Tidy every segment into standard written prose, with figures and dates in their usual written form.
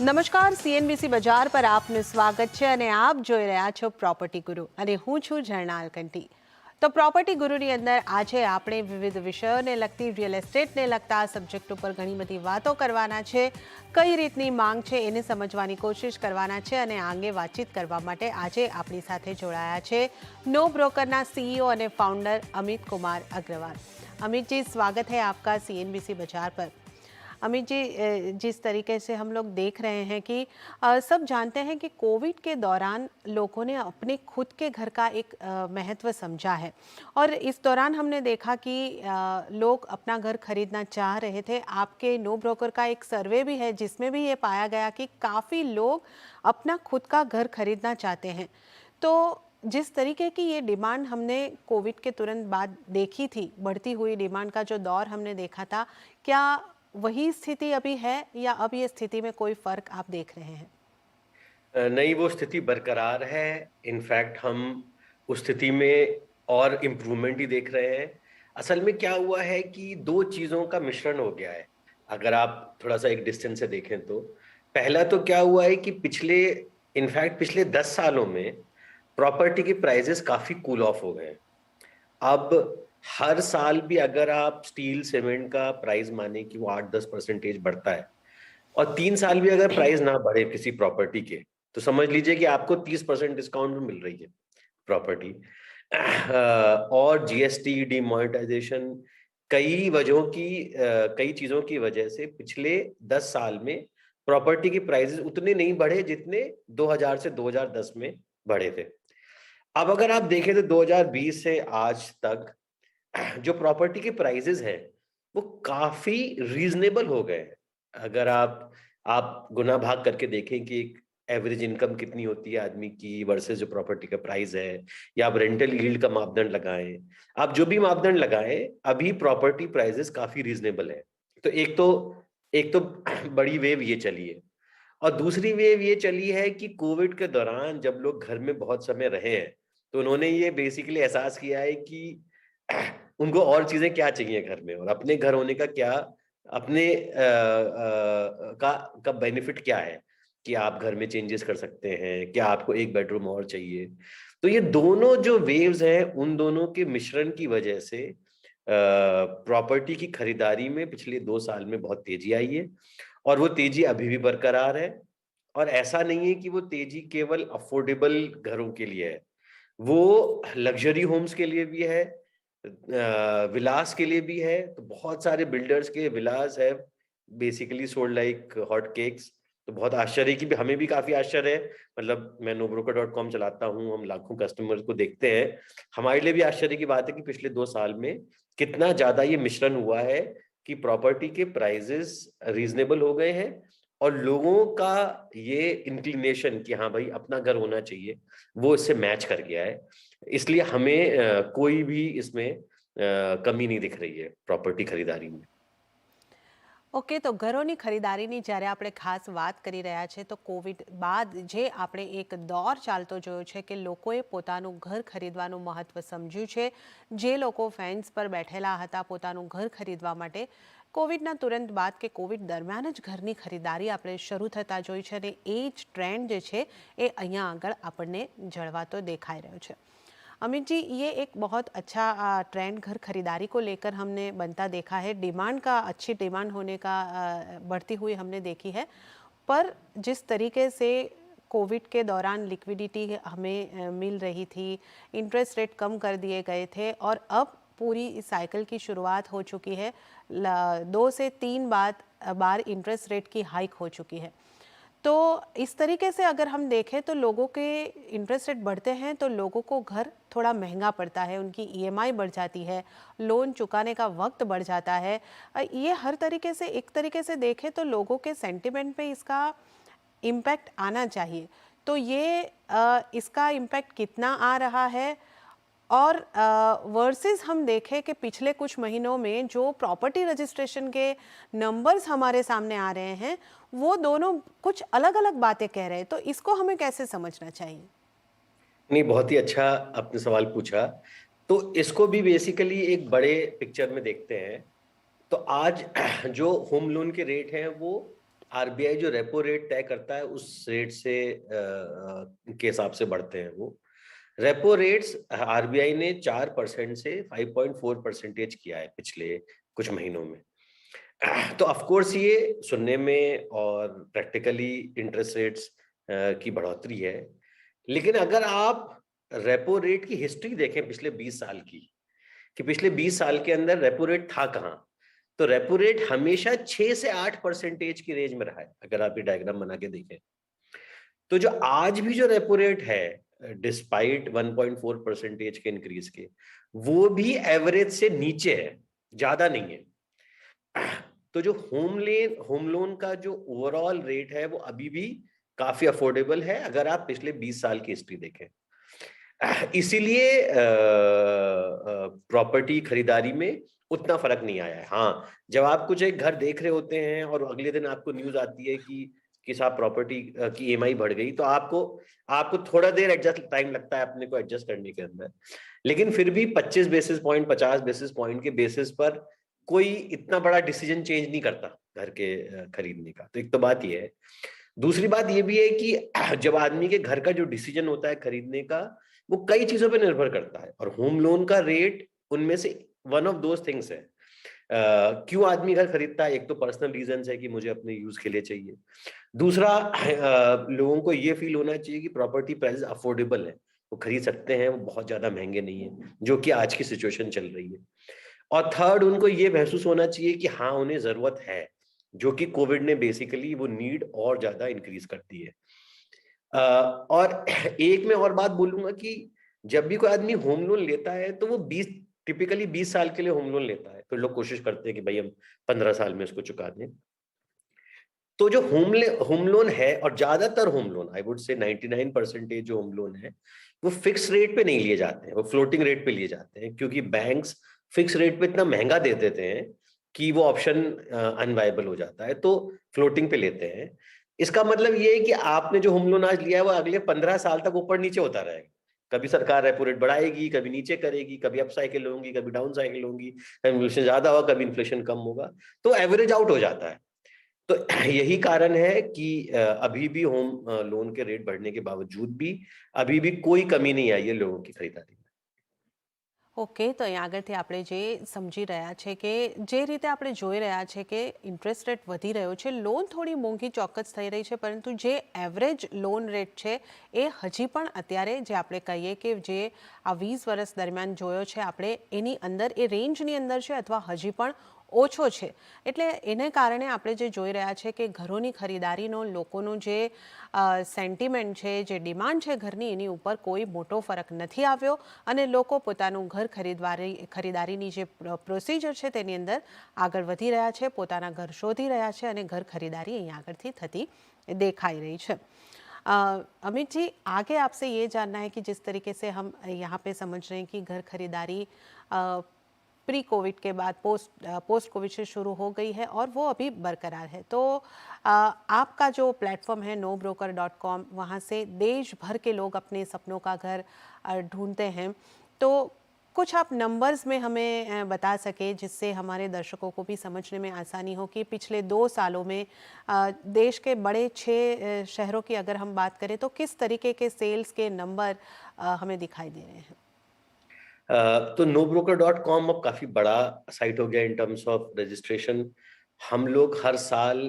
નમસ્કાર સીએનબીસી બજાર પર આપનું સ્વાગત છે અને આપ જોઈ રહ્યા છો પ્રોપર્ટી ગુરુ અને હું છું ઝરણા અલકંટી। તો પ્રોપર્ટી ગુરુની અંદર આજે આપણે વિવિધ વિષયોને લગતી રિયલ એસ્ટેટને લગતા સબ્જેક્ટ ઉપર ઘણી બધી વાતો કરવાના છે। કઈ રીતની માંગ છે એને સમજવાની કોશિશ કરવાના છે અને આ અંગે વાતચીત કરવા માટે આજે આપણી સાથે જોડાયા છે નો બ્રોકરના સીईओ અને फाउंडर अमित कुमार अग्रवाल। अमित जी, स्वागत है आपका सीएनबीसी बाजार पर। अमित जी, जिस तरीके से हम लोग देख रहे हैं कि सब जानते हैं कि कोविड के दौरान लोगों ने अपने खुद के घर का एक महत्व समझा है और इस दौरान हमने देखा कि लोग अपना घर खरीदना चाह रहे थे। आपके नो ब्रोकर का एक सर्वे भी है जिसमें भी ये पाया गया कि काफ़ी लोग अपना खुद का घर खरीदना चाहते हैं। तो जिस तरीके की ये डिमांड हमने कोविड के तुरंत बाद देखी थी, बढ़ती हुई डिमांड का जो दौर हमने देखा था, क्या वही स्थिति अभी है या अब ये स्थिति में कोई फर्क आप देख रहे हैं? नहीं, वो स्थिति बरकरार है। इनफैक्ट हम उस स्थिति में और इम्प्रूवमेंट ही देख रहे हैं। असल में क्या हुआ है कि दो चीज़ों का मिश्रण हो गया है। अगर आप थोड़ा-सा एक डिस्टेंस से देखें तो, पहला तो क्या हुआ है कि पिछले 10 सालों में प्रॉपर्टी के प्राइसेस काफ़ी कूल ऑफ हो गए हैं। अब हर साल भी अगर आप स्टील, सीमेंट का प्राइस माने कि वो 8-10% बढ़ता है और 3 साल भी अगर प्राइस ना बढ़े किसी प्रॉपर्टी के, तो समझ लीजिए कि आपको 30% डिस्काउंट में मिल रही है प्रॉपर्टी। और जीएसटी, डिमोनेटाइजेशन, कई चीज़ों की वजह से पिछले 10 साल में प्रॉपर्टी के प्राइसेस उतने नहीं बढ़े जितने 2000 से 2010 में बढ़े थे। अब अगर आप देखें तो 2020 से आज तक जो प्रॉपर्टी के प्राइसेस हैं, वो काफ़ी रीज़नेबल हो गए हैं। अगर आप गुना भाग करके देखें कि एक एवरेज इनकम कितनी होती है आदमी की वर्सेस जो प्रॉपर्टी का प्राइस है, या आप रेंटल यील्ड का मापदंड लगाएँ, आप जो भी मापदंड लगाएँ, अभी प्रॉपर्टी प्राइसेस काफ़ी रीज़नेबल है। तो एक तो बड़ी वेव ये चली है और दूसरी वेव ये चली है कि कोविड के दौरान जब लोग घर में बहुत समय रहे हैं, तो उन्होंने ये बेसिकली एहसास किया है कि उनको और चीज़ें क्या चाहिए घर में और अपने घर होने का क्या अपने का बेनिफिट क्या है कि आप घर में चेंजेस कर सकते हैं, क्या आपको एक बेडरूम और चाहिए। तो ये दोनों जो वेव्स हैं, उन दोनों के मिश्रण की वजह से प्रॉपर्टी की खरीदारी में पिछले 2 साल में बहुत तेज़ी आई है और वो तेज़ी अभी भी बरकरार है। और ऐसा नहीं है कि वो तेज़ी केवल अफोर्डेबल घरों के लिए है, वो लग्ज़री होम्स के लिए भी है, विलास के लिए भी है। तो बहुत सारे बिल्डर्स के villas have basically sold like hot cakes. तो बहुत आश्चर्य की भी, हमें भी काफ़ी आश्चर्य है। मतलब मैं nobroker.com चलाता हूँ, हम लाखों कस्टमर्स को देखते हैं। हमारे लिए भी आश्चर्य की बात है कि पिछले 2 साल में कितना ज़्यादा ये मिश्रण हुआ है कि प्रॉपर्टी के प्राइसेस रीज़नेबल हो गए हैं और लोगों का ये इंक्लिनेशन कि हाँ भाई अपना घर होना चाहिए, वो इससे मैच कर गया है। इसलिए हमें कोई भी इसमें कमी नहीं दिख रही है प्रॉपर्टी खरीदारी में। ओके, तो घरों खरीदारी જ્યારે આપણે ખાસ વાત કરી રહ્યા છે તો કોવિડ બાદ જે આપણે એક દોર ચાલતો જોયો છે કે લોકોએ પોતાનું ઘર ખરીદવાનું મહત્વ સમજ્યું છે। જે લોકો ફેન્સ પર બેઠેલા હતા પોતાનું ઘર ખરીદવા માટે, કોવિડના તુરંત બાદ કે કોવિડ દરમિયાન જ ઘરની ખરીદારી આપણે શરૂ થતા જોઈ છે અને એ જ ટ્રેન્ડ જે છે એ અહીંયા આગળ આપણને જળવાતો દેખાઈ રહ્યો છે। अमित जी, ये एक बहुत अच्छा ट्रेंड घर खरीदारी को लेकर हमने बनता देखा है। डिमांड का, अच्छी डिमांड होने का बढ़ती हुई हमने देखी है। पर जिस तरीके से कोविड के दौरान लिक्विडिटी हमें मिल रही थी, इंटरेस्ट रेट कम कर दिए गए थे और अब पूरी इस साइकिल की शुरुआत हो चुकी है। 2 से 3 बार इंटरेस्ट रेट की हाइक हो चुकी है। तो इस तरीके से अगर हम देखें तो लोगों के इंटरेस्ट रेट बढ़ते हैं तो लोगों को घर थोड़ा महंगा पड़ता है, उनकी ईएमआई बढ़ जाती है, लोन चुकाने का वक्त बढ़ जाता है। ये हर तरीके से, एक तरीके से देखें तो लोगों के सेंटिमेंट पे इसका इम्पैक्ट आना चाहिए। तो ये इसका इम्पैक्ट कितना आ रहा है और वर्सेस हम देखें कि पिछले कुछ महीनों में जो प्रॉपर्टी रजिस्ट्रेशन के नंबर्स हमारे सामने आ रहे हैं, वो दोनों कुछ अलग अलग बातें कह रहे हैं। तो इसको हमें कैसे समझना चाहिए? नहीं, बहुत ही अच्छा आपने सवाल पूछा। तो इसको भी बेसिकली एक बड़े पिक्चर में देखते हैं। तो आज जो होम लोन के रेट हैं वो आरबीआई जो रेपो रेट तय करता है उस रेट से के हिसाब से बढ़ते हैं वो। रेपो रेट्स आरबीआई ने 4% से 5.4% किया है पिछले कुछ महीनों में। तो ऑफ कोर्स ये सुनने में और प्रैक्टिकली इंटरेस्ट रेट्स की बढ़ोतरी है, लेकिन अगर आप रेपो रेट की हिस्ट्री देखें पिछले 20 साल की, कि पिछले 20 साल के अंदर रेपो रेट था कहाँ, तो रेपो रेट हमेशा 6 से 8% की रेंज में रहा है, अगर आप ये डायग्राम बना के देखें। तो जो आज भी जो रेपो रेट है, डिस्पाइट 1.4% के इंक्रीज के, वो भी एवरेज से नीचे है, ज्यादा नहीं है। तो जो होम लोन का जो ओवरऑल रेट है वो अभी भी काफी अफोर्डेबल है, अगर आप पिछले 20 साल की हिस्ट्री देखें। इसीलिए प्रॉपर्टी खरीदारी में उतना फर्क नहीं आया है। हाँ, जब आप कुछ एक घर देख रहे होते हैं और अगले दिन आपको न्यूज आती है कि साहब प्रॉपर्टी की ईएमआई बढ़ गई, तो आपको थोड़ा देर एडजस्ट टाइम लगता है अपने को एडजस्ट करने के अंदर, लेकिन फिर भी 25 बेसिस पॉइंट 50 बेसिस पॉइंट के बेसिस पर कोई इतना बड़ा डिसीजन चेंज नहीं करता घर के खरीदने का। तो एक तो बात ये है। दूसरी बात ये भी है कि जब आदमी के घर का जो डिसीजन होता है खरीदने का, वो कई चीजों पर निर्भर करता है, और होम लोन का रेट उनमें से वन ऑफ दोज थिंग्स है। क्यों आदमी घर खरीदता है? एक तो पर्सनल रीजन है कि मुझे अपने यूज के लिए चाहिए। दूसरा, लोगों को ये फील होना चाहिए कि प्रॉपर्टी प्राइस अफोर्डेबल है, वो खरीद सकते हैं, वो बहुत ज्यादा महंगे नहीं है, जो कि आज की सिचुएशन चल रही है। और थर्ड, उनको ये महसूस होना चाहिए कि हाँ, उन्हें जरूरत है, जो कि कोविड ने बेसिकली वो नीड और ज्यादा इंक्रीज कर दी है। और एक मैं और बात बोलूंगा कि जब भी कोई आदमी होम लोन लेता है तो वो टिपिकली 20 साल के लिए होम लोन लेता है, फिर लोग कोशिश करते हैं कि भाई हम 15 साल में इसको चुका दें। तो जो होम लोन है, और ज्यादातर home loan, I would say 99% जो होम लोन है, वो फिक्स रेट पे नहीं लिए जाते हैं, वो फ्लोटिंग रेट पे लिए जाते हैं, क्योंकि बैंक्स फिक्स रेट पे इतना महंगा दे देते हैं कि वो ऑप्शन अनवायबल हो जाता है, तो फ्लोटिंग पे लेते हैं। इसका मतलब ये है कि आपने जो होम लोन आज लिया है वो अगले 15 साल तक ऊपर नीचे होता रहेगा। कभी सरकार रेपो रेट बढ़ाएगी, कभी नीचे करेगी, कभी अप साइकिल होंगी, कभी डाउन साइकिल होंगी, कभी इन्फ्लेशन ज्यादा होगा, कभी इन्फ्लेशन कम होगा, तो एवरेज आउट हो जाता है। तो यही कारण है कि अभी भी होम लोन के रेट बढ़ने के बावजूद भी अभी भी कोई कमी नहीं आई है लोगों की खरीदारी में। ઓકે, તો અહીં આગળથી આપણે જે સમજી રહ્યા છે કે જે રીતે આપણે જોઈ રહ્યા છે કે ઇન્ટરેસ્ટ રેટ વધી રહ્યો છે, લોન થોડી મોંઘી ચોક્કસ થઈ રહી છે, પરંતુ જે એવરેજ લોન રેટ છે એ હજી પણ અત્યારે જે આપણે કહીએ કે જે આ 20 વર્ષ દરમિયાન જોયો છે આપણે, એની અંદર એ રેન્જની અંદર છે અથવા હજી પણ ઓછો છે. એટલે એને કારણે આપણે જે જોઈ રહ્યા છે કે ઘરોની ખરીદારીનો લોકોનો જે સેન્ટિમેન્ટ છે, જે ડિમાન્ડ છે ઘરની, એની ઉપર કોઈ મોટો ફરક નથી આવ્યો અને લોકો પોતાનું ઘર ખરીદારીની જે પ્રોસિજર છે તેની અંદર આગળ વધી રહ્યા છે, પોતાના ઘર શોધી રહ્યા છે અને ઘર ખરીદારી અહીં આગળથી થતી દેખાઈ રહી છે. अमित जी, आगे आपसे ये जानना है कि जिस तरीके से हम यहाँ पे समझ रहे हैं कि घर खरीदारी प्री कोविड के बाद पोस्ट कोविड से शुरू हो गई है और वो अभी बरकरार है, तो आपका जो प्लेटफॉर्म है NoBroker.com, वहाँ से देश भर के लोग अपने सपनों का घर ढूंढते हैं, तो कुछ आप नंबर्स में हमें बता सके जिससे हमारे दर्शकों को भी समझने में आसानी हो कि पिछले 2 सालों में देश के बड़े 6 शहरों की अगर हम बात करें तो किस तरीके के सेल्स के नंबर हमें दिखाई दे रहे हैं? तो NoBroker.com अब काफी बड़ा साइट हो गया इन टर्म्स ऑफ रजिस्ट्रेशन। हम लोग हर साल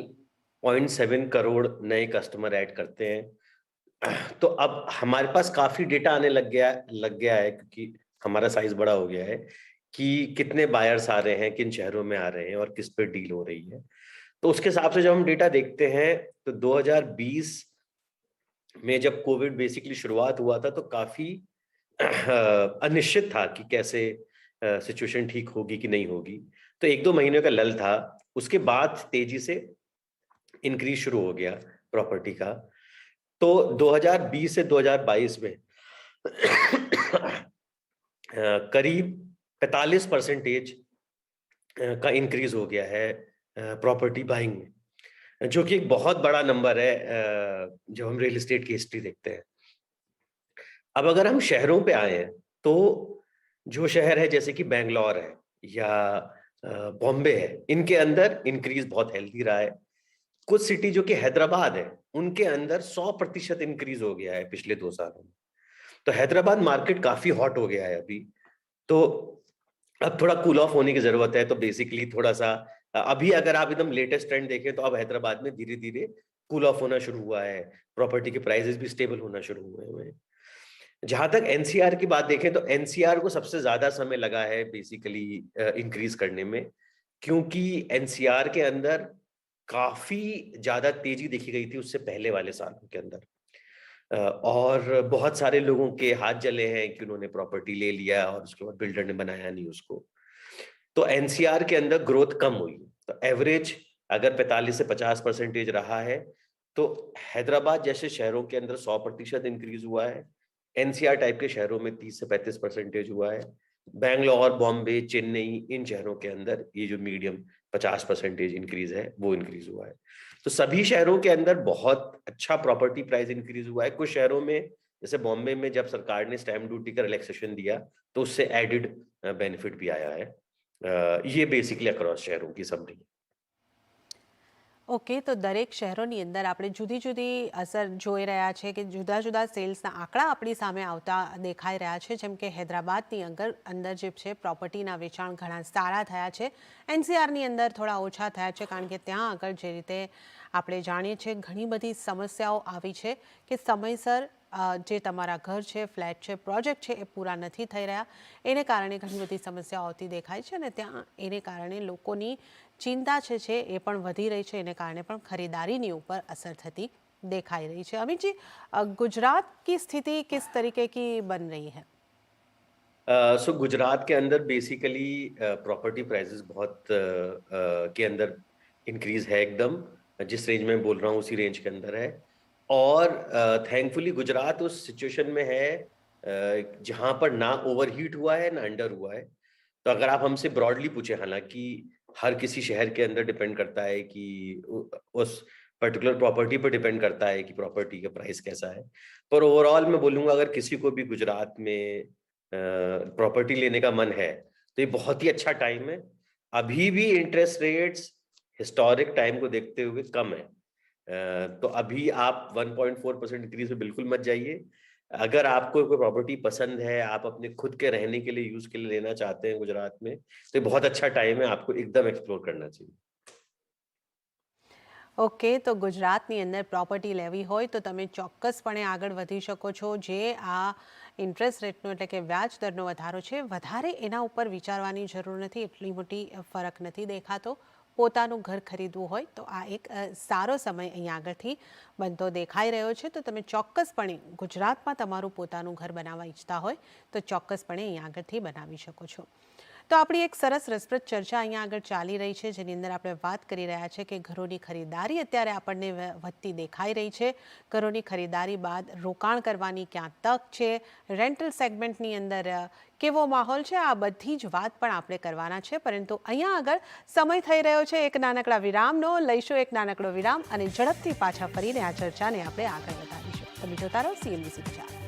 0.7 करोड़ नए कस्टमर ऐड करते हैं। तो अब हमारे पास काफी डेटा आने लग गया है, क्योंकि हमारा साइज बड़ा हो गया है, कि कितने बायर्स आ रहे हैं, किन शहरों में आ रहे हैं और किस पे डील हो रही है। तो उसके हिसाब से जब हम डेटा देखते हैं तो 2020 में जब कोविड बेसिकली शुरुआत हुआ था तो काफी अनिश्चित था कि कैसे सिचुएशन ठीक होगी कि नहीं होगी। तो 1-2 महीने का लल था, उसके बाद तेजी से इंक्रीज शुरू हो गया प्रॉपर्टी का। तो 2020 से 2022 में करीब 45% का इंक्रीज हो गया है प्रॉपर्टी बाइंग में, जो कि एक बहुत बड़ा नंबर है जब हम रियल एस्टेट की हिस्ट्री देखते हैं। अब अगर हम शहरों पे आए हैं, तो जो शहर है जैसे कि बैंगलोर है या बॉम्बे है, इनके अंदर इंक्रीज बहुत हेल्दी रहा है। कुछ सिटी जो कि हैदराबाद है, उनके अंदर 100% इंक्रीज हो गया है पिछले 2 सालों में। तो हैदराबाद मार्केट काफी हॉट हो गया है अभी। तो अब थोड़ा कूल ऑफ होने की जरूरत है। तो बेसिकली थोड़ा सा अभी अगर आप एकदम लेटेस्ट ट्रेंड देखें तो अब हैदराबाद में धीरे धीरे कूल ऑफ होना शुरू हुआ है। प्रॉपर्टी के प्राइसेस भी स्टेबल होना शुरू हुए हैं। जहां तक एनसीआर की बात देखें तो एनसीआर को सबसे ज्यादा समय लगा है बेसिकली इंक्रीज करने में, क्योंकि एनसीआर के अंदर काफी ज्यादा तेजी देखी गई थी उससे पहले वाले सालों के अंदर। और बहुत सारे लोगों के हाथ जले हैं कि उन्होंने प्रॉपर्टी ले लिया और उसके बाद बिल्डर ने बनाया नहीं उसको। तो एनसीआर के अंदर ग्रोथ कम हुई। तो एवरेज अगर 45 से 50% रहा है, तो हैदराबाद जैसे शहरों के अंदर 100% इंक्रीज हुआ है। एनसीआर टाइप के शहरों में 30 से 35% हुआ है। बैंगलोर, बॉम्बे, चेन्नई, इन शहरों के अंदर ये जो मीडियम 50% इंक्रीज है वो इंक्रीज हुआ है। तो सभी शहरों के अंदर बहुत अच्छा प्रॉपर्टी प्राइस इंक्रीज हुआ है। कुछ शहरों में जैसे बॉम्बे में जब सरकार ने स्टैम्प ड्यूटी का रिलैक्सेशन दिया तो उससे एडिड बेनिफिट भी आया है। ये बेसिकली अक्रॉस शहरों की समरी है। ઓકે, તો દરેક શહેરોની અંદર આપણે જુદી જુદી અસર જોઈ રહ્યા છે કે જુદા જુદા સેલ્સના આંકડા આપણી સામે આવતા દેખાઈ રહ્યા છે. જેમ કે હૈદરાબાદની અંદર જે છે પ્રોપર્ટીના વેચાણ ઘણા સારા થયા છે. એનસીઆરની અંદર થોડા ઓછા થયા છે કારણ કે ત્યાં આગળ જે રીતે આપણે જાણીએ છીએ ઘણી બધી સમસ્યાઓ આવી છે કે સમયસર જે તમારા ઘર છે, ફ્લેટ છે, પ્રોજેક્ટ છે એ પૂરા નથી થઈ રહ્યા. એને કારણે ઘણી બધી સમસ્યાઓ આવતી દેખાય છે અને ત્યાં એને કારણે લોકોની ચિંતા છે એ પણ વધી રહી છે. એને કારણે પણ ખરીદારીની ઉપર અસર થતી દેખાઈ રહી છે. અમિતજી, गुजरात की स्थिति किस तरीके की बन रही है? सो गुजरात के अंदर बेसिकली प्रॉपर्टी प्राइसेस बहुत के अंदर इंक्रीज है एकदम। जिस रेंज में बोल रहा हूँ उसी रेंज के अंदर है। और थैंकफुली गुजरात उस सिचुएशन में है जहां पर ना ओवरहीट हुआ है ना अंडर हुआ है। तो अगर आप हमसे ब्रॉडली पूछे, हालांकि हर किसी शहर के अंदर डिपेंड करता है कि उस पर्टिकुलर प्रॉपर्टी पर डिपेंड करता है कि प्रॉपर्टी का प्राइस कैसा है। पर ओवरऑल मैं बोलूंगा अगर किसी को भी गुजरात में प्रॉपर्टी लेने का मन है तो ये बहुत ही अच्छा टाइम है। अभी भी इंटरेस्ट रेट्स हिस्टोरिक टाइम को देखते हुए कम है। तो अभी आप 1.4% इंक्रीज में बिल्कुल मत जाइए। अगर आपको कोई प्रॉपर्टी पसंद है, आप अपने खुद के रहने के लिए यूज के लिए लेना चाहते हैं गुजरात में, तो ये बहुत अच्छा टाइम है, आपको एकदम एक्सप्लोर करना चाहिए। ઓકે, તો ગુજરાતની અંદર પ્રોપર્ટી લેવી હોય તો તમે ચોક્કસપણે આગળ વધી શકો છો. જે આ ઇન્ટરેસ્ટ રેટનો એટલે કે વ્યાજ દરનો વધારો છે, વધારે એના ઉપર વિચારવાની જરૂર નથી. એટલી મોટી ફરક નથી દેખાતો. પોતાનું ઘર ખરીદવું હોય તો આ એક સારો સમય અહીંયા આગળથી બનતો દેખાઈ રહ્યો છે. તો તમે ચોક્કસપણે ગુજરાતમાં તમારું પોતાનું ઘર બનાવવા ઈચ્છતા હોય તો ચોક્કસપણે અહીંયા આગળથી બનાવી શકો છો. તો આપણી એક સરસ રસપ્રદ ચર્ચા અહીંયા આગળ ચાલી રહી છે, જેની અંદર આપણે વાત કરી રહ્યા છે કે ઘરોની ખરીદારી અત્યારે આપણને વધતી દેખાઈ રહી છે. ઘરોની ખરીદારી બાદ રોકાણ કરવાની ક્યાં તક છે, રેન્ટલ સેગમેન્ટની અંદર કેવો માહોલ છે, આ બધી જ વાત પણ આપણે કરવાના છે. પરંતુ અહીંયા આગળ સમય થઈ રહ્યો છે એક નાનકડા વિરામનો. લઈશું એક નાનકડો વિરામ અને ઝડપથી પાછા ફરીને આ ચર્ચાને આપણે આગળ વધારીશું. તમે જોતા રહો CNBC ગુજરાત.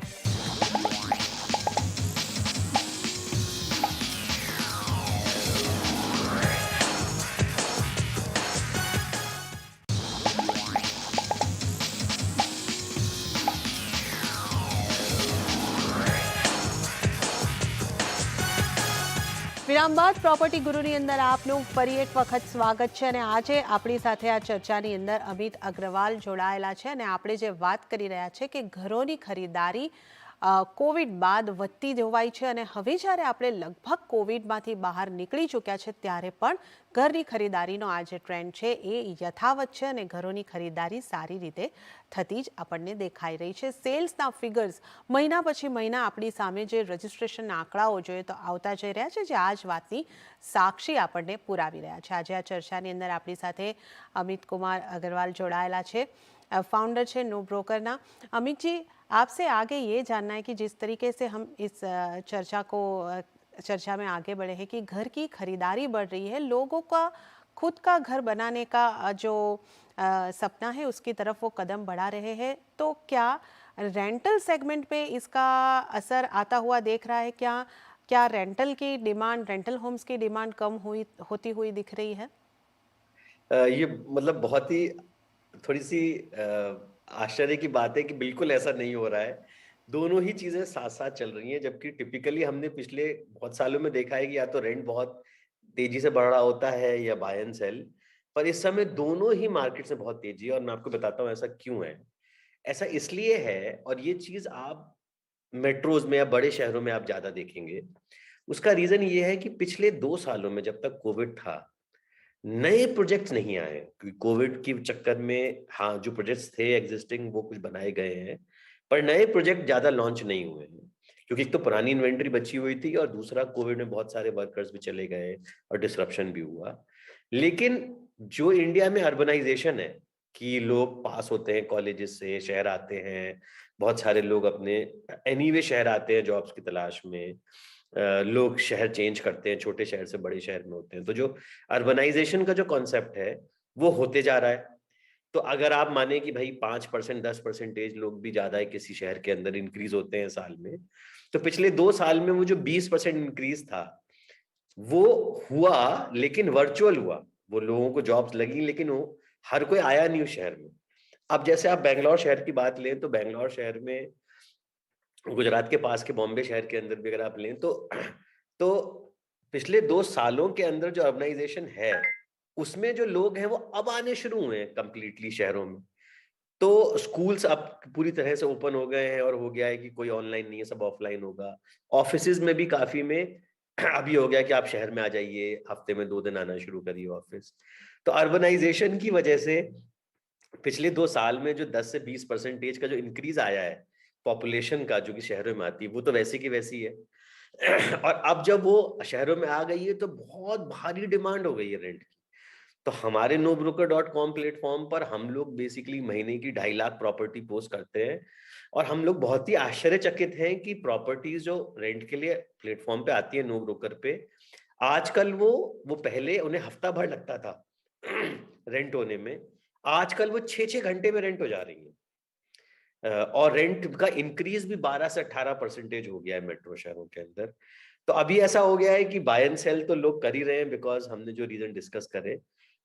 વિરામ બાદ પ્રોપર્ટી ગુરુની અંદર આપનું ફરી એક વખત સ્વાગત છે. અને આજે આપણી સાથે આ ચર્ચાની અંદર અમિત અગ્રવાલ જોડાયેલા છે અને આપણે જે વાત કરી રહ્યા છે કે ઘરોની ખરીદારી કોવિડ બાદ વધતી જોવાઈ છે. અને હવે જ્યારે આપણે લગભગ કોવિડમાંથી બહાર નીકળી ચૂક્યા છે ત્યારે પણ ઘરની ખરીદારીનો આ જે ટ્રેન્ડ છે એ યથાવત છે અને ઘરોની ખરીદારી સારી રીતે થતી જ આપણને દેખાઈ રહી છે. સેલ્સના ફિગર્સ મહિના પછી મહિના આપણી સામે જે રજિસ્ટ્રેશનના આંકડાઓ જોઈએ તો આવતા જઈ રહ્યા છે, જે આ જ વાતની સાક્ષી આપણને પુરાવી રહ્યા છે. આજે આ ચર્ચાની અંદર આપણી સાથે અમિત કુમાર अग्रवाल जोड़ाયેલા છે, फाउंडर છે नो ब्रोकर ना. अमित जी, आपसे आगे ये जानना है कि जिस तरीके से हम इस चर्चा में आगे बढ़े हैं कि घर की खरीदारी बढ़ रही है, लोगों का खुद का घर बनाने का जो सपना है उसकी तरफ वो कदम बढ़ा रहे हैं, तो क्या रेंटल सेगमेंट पे इसका असर आता हुआ देख रहा है? क्या क्या रेंटल की डिमांड, रेंटल होम्स की डिमांड कम होती हुई दिख रही है? ये मतलब बहुत ही थोड़ी सी आश्चर्य की बात है कि बिल्कुल ऐसा नहीं हो रहा है। दोनों ही चीजें साथ साथ चल रही हैं, जबकि टिपिकली हमने पिछले बहुत सालों में देखा है कि या तो रेंट बहुत तेजी से बढ़ रहा होता है या बाय एंड सेल। पर इस समय दोनों ही मार्केट्स में बहुत तेजी है, और मैं आपको बताता हूँ ऐसा क्यों है। ऐसा इसलिए है, और ये चीज आप मेट्रोज में या बड़े शहरों में आप ज्यादा देखेंगे। उसका रीजन ये है कि पिछले 2 सालों में जब तक कोविड था, नए प्रोजेक्ट्स नहीं आए, क्योंकि कोविड के चक्कर में हाँ जो प्रोजेक्ट्स थे एग्जिस्टिंग वो कुछ बनाए गए हैं, पर नए प्रोजेक्ट ज्यादा लॉन्च नहीं हुए हैं, क्योंकि एक तो पुरानी इन्वेंट्री बची हुई थी, और दूसरा कोविड में बहुत सारे वर्कर्स भी चले गए और डिसरप्शन भी हुआ। लेकिन जो इंडिया में अर्बनाइजेशन है, कि लोग पास होते हैं कॉलेजेस से, शहर आते हैं, बहुत सारे लोग अपने एनीवे शहर आते हैं जॉब्स की तलाश में, लोग शहर चेंज करते हैं, छोटे शहर से बड़े शहर में होते हैं, तो जो अर्बनाइजेशन का जो कॉन्सेप्ट है वो होते जा रहा है। तो अगर आप माने कि भाई 5% 10% लोग भी ज्यादा है किसी शहर के अंदर इंक्रीज होते हैं साल में, तो पिछले 2 साल में वो जो 20% इंक्रीज था वो हुआ, लेकिन वर्चुअल हुआ। वो लोगों को जॉब्स लगी, लेकिन वो हर कोई आया नहीं उस शहर में। अब जैसे आप बेंगलोर शहर की बात लें, तो बेंगलोर शहर में, गुजरात के पास के बॉम्बे शहर के अंदर भी अगर आप लें, तो पिछले 2 सालों के अंदर जो अर्बनाइजेशन है, उसमें जो लोग हैं वो अब आने शुरू हुए हैं कंप्लीटली शहरों में। तो स्कूल्स अब पूरी तरह से ओपन हो गए हैं, और हो गया है कि कोई ऑनलाइन नहीं है, सब ऑफलाइन होगा। ऑफिसेज में भी काफी में अभी हो गया कि आप शहर में आ जाइए, हफ्ते में 2 दिन आना शुरू करिए ऑफिस। तो अर्बनाइजेशन की वजह से पिछले 2 साल में जो 10 से 20% का जो इंक्रीज आया है पॉपुलेशन का, जो कि शहरों में आती है, वो तो वैसी की वैसी है। और अब जब वो शहरों में आ गई है तो बहुत भारी डिमांड हो गई है रेंट की। तो हमारे NoBroker.com प्लेटफॉर्म पर हम लोग बेसिकली महीने की 2.5 लाख प्रॉपर्टी पोस्ट करते हैं, और हम लोग बहुत ही आश्चर्यचकित हैं कि प्रॉपर्टीज जो रेंट के लिए प्लेटफॉर्म पे आती है नो ब्रोकर पे, आजकल वो पहले उन्हें हफ्ता भर लगता था रेंट होने में, आजकल वो 6-6 घंटे में रेंट हो जा रही है। और रेंट का इंक्रीज भी 12 से 18% हो गया है मेट्रो शहरों के अंदर। तो अभी ऐसा हो गया है कि बाय एंड सेल तो लोग कर ही रहे हैं, बिकॉज हमने जो रीजन डिस्कस करे,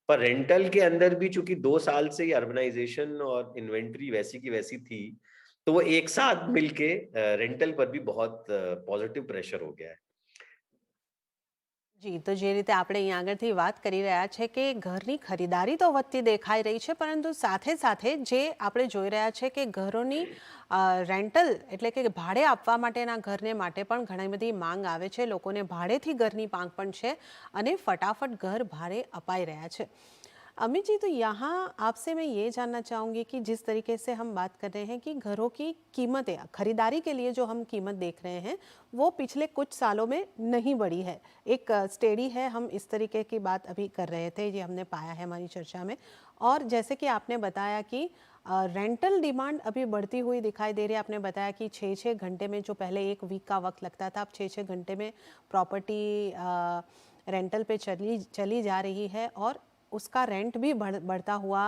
पर रेंटल के अंदर भी चूंकि 2 साल से अर्बनाइजेशन और इन्वेंट्री वैसी की वैसी थी, तो वो एक साथ मिलके रेंटल पर भी बहुत पॉजिटिव प्रेशर हो गया है। જી, તો જે રીતે આપણે અહીં આગળથી વાત કરી રહ્યા છે કે ઘરની ખરીદારી તો વધતી દેખાઈ રહી છે, પરંતુ સાથે સાથે જે આપણે જોઈ રહ્યા છે કે ઘરોની રેન્ટલ એટલે કે ભાડે આપવા માટેના ઘરને માટે પણ ઘણી બધી માંગ આવે છે, લોકોને ભાડેથી ઘરની માંગ પણ છે અને ફટાફટ ઘર ભાડે અપાઈ રહ્યા છે। अमित जी, तो यहाँ आपसे मैं ये जानना चाहूँगी कि जिस तरीके से हम बात कर रहे हैं कि घरों की कीमतें, खरीदारी के लिए जो हम कीमत देख रहे हैं, वो पिछले कुछ सालों में नहीं बढ़ी है, एक स्टेडी है, हम इस तरीके की बात अभी कर रहे थे, ये हमने पाया है हमारी चर्चा में। और जैसे कि आपने बताया कि रेंटल डिमांड अभी बढ़ती हुई दिखाई दे रही है। आपने बताया कि 6-6 घंटे में, जो पहले 1 वीक का वक्त लगता था, अब 6-6 घंटे में प्रॉपर्टी रेंटल पे चली जा रही है, और उसका रेंट भी बढ़ता हुआ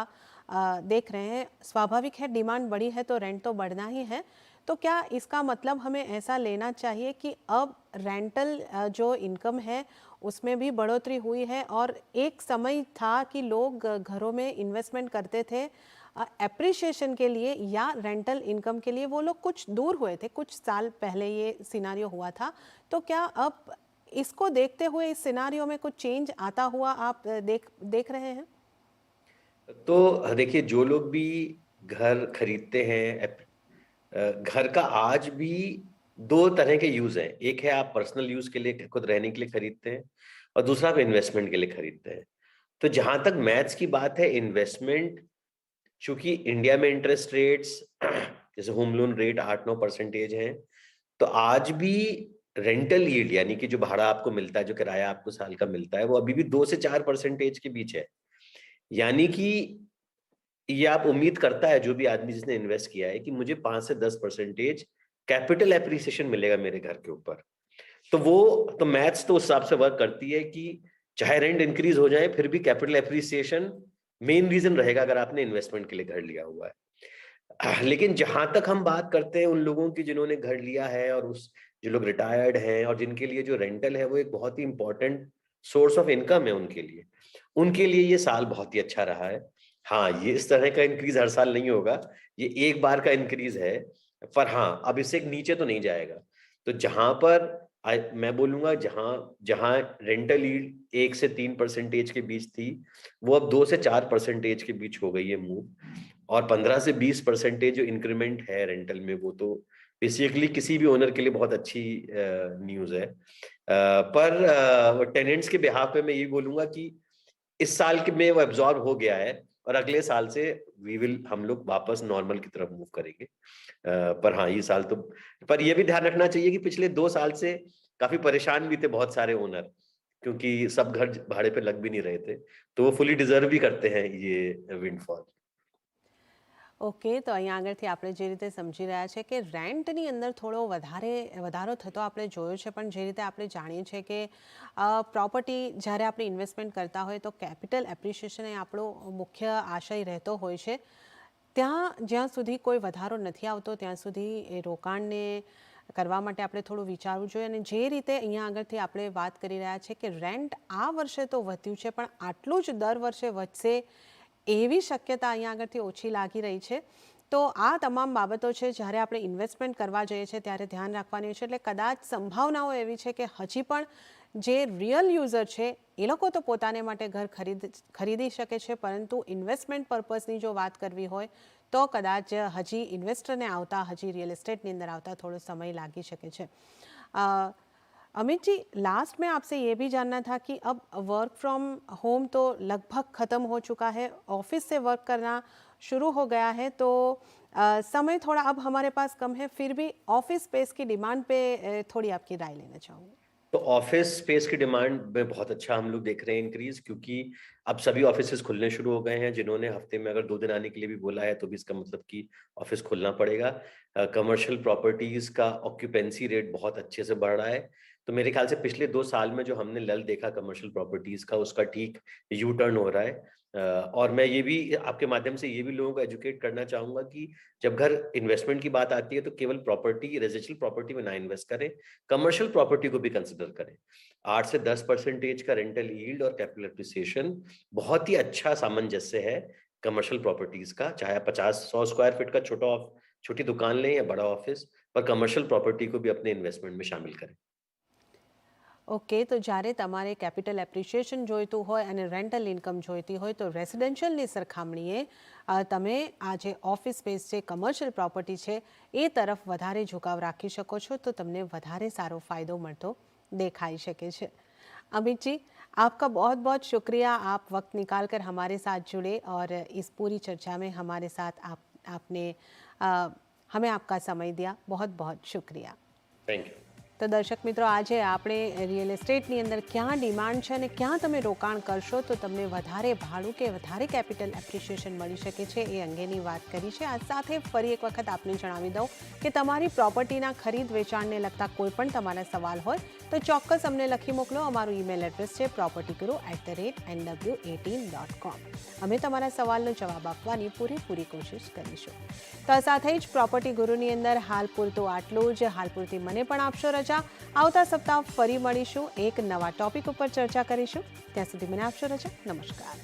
देख रहे हैं। स्वाभाविक है, डिमांड बढ़ी है तो रेंट तो बढ़ना ही है। तो क्या इसका मतलब हमें ऐसा लेना चाहिए कि अब रेंटल जो इनकम है उसमें भी बढ़ोतरी हुई है, और एक समय था कि लोग घरों में इन्वेस्टमेंट करते थे एप्रिसिएशन के लिए या रेंटल इनकम के लिए, वो लोग कुछ दूर हुए थे, कुछ साल पहले ये सिनारियो हुआ था। तो क्या अब इसको देखते हुए इस सिनारियो में कुछ चेंज आता हुआ आप देख रहे हैं? तो देखिए, जो लोग भी घर खरीदते हैं, घर का आज भी 2 तरह के यूज हैं। एक है आप पर्सनल यूज के लिए, खुद रहने के लिए खरीदते हैं, और दूसरा आप इन्वेस्टमेंट के लिए खरीदते हैं। तो जहां तक मैथ्स की बात है, इन्वेस्टमेंट, चूंकि इंडिया में इंटरेस्ट रेट्स जैसे होम लोन रेट 8-9% है, तो आज भी रेंटल यील्ड यानी कि जो भाड़ा आपको मिलता है, जो किराया आपको साल का मिलता है, वो अभी भी 2 से 4% के बीच है। यानी कि ये आप उम्मीद करता है जो भी आदमी जिसने इन्वेस्ट किया है कि मुझे 5 से 10% कैपिटल एप्रिसिएशन मिलेगा मेरे घर के ऊपर। तो वो तो मैथ्स तो उस हिसाब से वर्क करती है कि चाहे रेंट इंक्रीज हो जाए, फिर भी कैपिटल एप्रिसिएशन मेन रीजन रहेगा अगर आपने इन्वेस्टमेंट के लिए घर लिया हुआ है। लेकिन जहां तक हम बात करते हैं उन लोगों की जिन्होंने घर लिया है, और उस जो लोग रिटायर्ड हैं और जिनके लिए जो रेंटल है वो एक बहुत ही इंपॉर्टेंट सोर्स ऑफ इनकम है उनके लिए, ये साल बहुत ही अच्छा रहा है। हाँ, ये इस तरह का इंक्रीज हर साल नहीं होगा, ये एक बार का इंक्रीज है। पर हाँ, अब इससे नीचे तो नहीं जाएगा। तो जहां पर मैं बोलूंगा, जहां जहां रेंटल यील्ड 1 से 3% के बीच थी, वो अब 2 से 4% के बीच हो गई है मूव। और 15 से 20% जो इंक्रीमेंट है रेंटल में, वो तो बेसिकली किसी भी ओनर के लिए बहुत अच्छी न्यूज है। पर टेनेंट्स के बिहाफ पे मैं ये बोलूंगा कि इस साल के में वो एब्जॉर्ब हो गया है, और अगले साल से हम लोग वापस नॉर्मल की तरफ मूव करेंगे। पर हाँ, ये साल तो, पर ये भी ध्यान रखना चाहिए कि पिछले 2 साल से काफी परेशान भी थे बहुत सारे ओनर, क्योंकि सब घर भाड़े पे लग भी नहीं रहे थे, तो वो फुली डिजर्व भी करते हैं ये विंडफॉल। ઓકે, તો અહીંયા આગળથી આપણે જે રીતે સમજી રહ્યા છે કે રેન્ટની અંદર થોડો વધારો થતો આપણે જોયો છે, પણ જે રીતે આપણે જાણીએ છીએ કે પ્રોપર્ટી જ્યારે આપણે ઇન્વેસ્ટમેન્ટ કરતા હોય તો કેપિટલ એપ્રિશિએશન એ આપણો મુખ્ય આશય રહેતો હોય છે. ત્યાં જ્યાં સુધી કોઈ વધારો નથી આવતો ત્યાં સુધી એ રોકાણને કરવા માટે આપણે થોડું વિચારવું જોઈએ. અને જે રીતે અહીંયા આગળથી આપણે વાત કરી રહ્યા છે કે રેન્ટ આ વર્ષે તો વધ્યું છે, પણ આટલું જ દર વર્ષે વધશે એવી શક્યતા અહીંયા આગળથી ઓછી લાગી રહી છે. તો આ તમામ બાબતો છે જ્યારે આપણે ઇન્વેસ્ટમેન્ટ કરવા જઈએ છીએ ત્યારે ધ્યાન રાખવાની છે. એટલે કદાચ સંભાવનાઓ એવી છે કે હજી પણ જે રિયલ યુઝર છે એ લોકો તો પોતાને માટે ઘર ખરીદી શકે છે, પરંતુ ઇન્વેસ્ટમેન્ટ પર્પઝની જો વાત કરવી હોય તો કદાચ હજી ઇન્વેસ્ટરને આવતા, હજી રિયલ એસ્ટેટની અંદર આવતા થોડો સમય લાગી શકે છે. अमित जी, लास्ट में आपसे ये भी जानना था कि अब वर्क फ्रॉम होम तो लगभग ख़त्म हो चुका है, ऑफिस से वर्क करना शुरू हो गया है, तो समय थोड़ा अब हमारे पास कम है, फिर भी ऑफिस स्पेस की डिमांड पे थोड़ी आपकी राय लेना चाहूँगी. तो ऑफिस स्पेस की डिमांड में बहुत अच्छा हम लोग देख रहे हैं इंक्रीज, क्योंकि अब सभी ऑफिसेज खुलने शुरू हो गए हैं. जिन्होंने हफ्ते में अगर 2 दिन आने के लिए भी बोला है, तो भी इसका मतलब कि ऑफिस खुलना पड़ेगा. कमर्शियल प्रॉपर्टीज का ऑक्यूपेंसी रेट बहुत अच्छे से बढ़ रहा है. तो मेरे ख्याल से पिछले 2 साल में जो हमने लल देखा कमर्शियल प्रॉपर्टीज का, उसका ठीक यू टर्न हो रहा है. और मैं ये भी आपके माध्यम से ये भी लोगों को एजुकेट करना चाहूंगा कि जब घर इन्वेस्टमेंट की बात आती है तो केवल प्रॉपर्टी, रेजिडेंशियल प्रॉपर्टी में ना इन्वेस्ट करें, कमर्शियल प्रॉपर्टी को भी कंसिडर करें. 8 से 10% का रेंटल यील्ड और कैपिटल एप्रिसिएशन बहुत ही अच्छा सामंजस्य है कमर्शियल प्रॉपर्टीज का. चाहे आप 50-100 स्क्वायर फीट का छोटी दुकान लें या बड़ा ऑफिस, पर कमर्शियल प्रॉपर्टी को भी अपने इन्वेस्टमेंट में शामिल करें. ઓકે, તો જ્યારે તમારે કેપિટલ એપ્રિશિએશન જોઈતું હોય અને રેન્ટલ ઇન્કમ જોઈતી હોય તો રેસિડેન્શિયલની સરખામણીએ તમે આ જે ઓફિસ સ્પેસ છે, કમર્શિયલ પ્રોપર્ટી છે એ તરફ વધારે ઝુકાવ રાખી શકો છો, તો તમને વધારે સારો ફાયદો મળતો દેખાઈ શકે છે. अमित जी, आपका बहुत बहुत शुक्रिया, आप वक्त निकाल कर हमारे साथ जुड़े और इस पूरी चर्चा में हमारे साथ आपने हमें आपका समय दिया. बहुत बहुत शुक्रिया. Thank you. તો દર્શક મિત્રો, આજે આપણે રિયલ એસ્ટેટની અંદર ક્યાં ડિમાન્ડ છે અને ક્યાં તમે રોકાણ કરશો તો તમને વધારે ભાડું કે વધારે કેપિટલ એપ્રિશિએશન મળી શકે છે એ અંગેની વાત કરી છે. આ સાથે ફરી એક વખત આપને જણાવી દઉં કે તમારી પ્રોપર્ટીના ખરીદ વેચાણને લગતા કોઈ પણ તમારા સવાલ હોય તો ચોક્કસ અમને લખી મોકલો. અમારું ઈમેલ એડ્રેસ છે propertyguru@nw18.com. અમે તમારા સવાલનો જવાબ આપવાની પૂરેપૂરી કોશિશ કરીશું. તો આ સાથે જ પ્રોપર્ટી ગુરુની અંદર હાલ પૂરતું આટલું જ. હાલ પૂરતી મને પણ આપશો રજા. આવતા સપ્તાહ ફરી મળીશું, એક નવા ટોપિક ઉપર ચર્ચા કરીશું. ત્યાં સુધી મને આપશો રજા. નમસ્કાર.